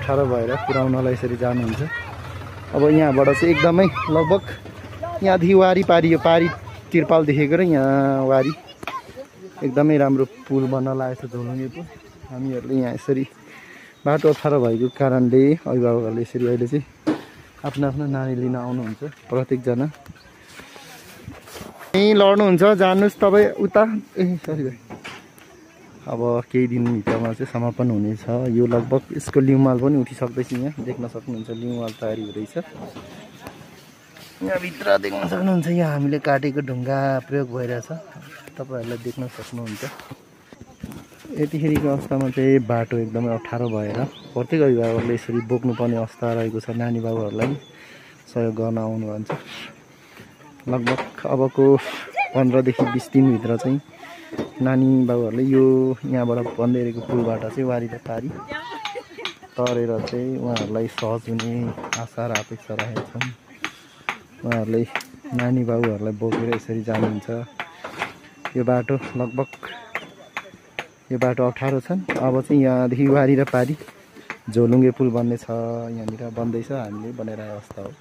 अप्ठ्यारो भएर पुर्याउनलाई यसरी जानुहुन्छ। अब यहाँबाट चाहिँ एकदमै लगभग यहाँदेखि वारी पारियो, पारी तिरपाल देखेको र यहाँ वारी एकदमै राम्रो पुल बन्न लागेको छ, झोलुङ्गे पुल। हामीहरूले यहाँ यसरी बाटो अप्ठ्यारो भएको कारणले अभिभावकहरूले यसरी अहिले चाहिँ आफ्नो आफ्नो नानी लिन आउनुहुन्छ। प्रत्येकजना यहीँ लड्नुहुन्छ, जानुहोस् तपाईँ उता। ए सरी भाइ, अब केही दिनभित्रमा चाहिँ समापन हुनेछ यो। लगभग यसको लिउमाल पनि उठिसक्दैछ। यहाँ देख्न सक्नुहुन्छ लिउमाल तयारी हुँदैछ। यहाँभित्र देख्न सक्नुहुन्छ यहाँ हामीले काटेको ढुङ्गा प्रयोग भइरहेछ, तपाईँहरूलाई देख्न सक्नुहुन्छ। यतिखेरिको अवस्थामा चाहिँ बाटो एकदमै अप्ठ्यारो भएर प्रत्येक अभिभावकले यसरी बोक्नुपर्ने अवस्था रहेको छ। नानी बाबुहरूलाई सहयोग गर्न आउनुहुन्छ। लगभग अबको 15देखि 20 दिनभित्र चाहिँ नानी बाबुहरूले यो यहाँबाट बन्दै गरेको पुलबाट चाहिँ वारी र पारी तरेर चाहिँ उहाँहरूलाई सहज हुने आशा र अपेक्षा राखेका छन्। उहाँहरूले नानी बाबुहरूलाई बोकेर यसरी जानुहुन्छ। यो बाटो लगभग यो बाटो अप्ठ्यारो छन्। अब चाहिँ यहाँदेखि वारी र पारी झोलुङ्गे पुल बन्ने छ, यहाँनिर बन्दैछ, हामीले बनाइरहेको अवस्था हो।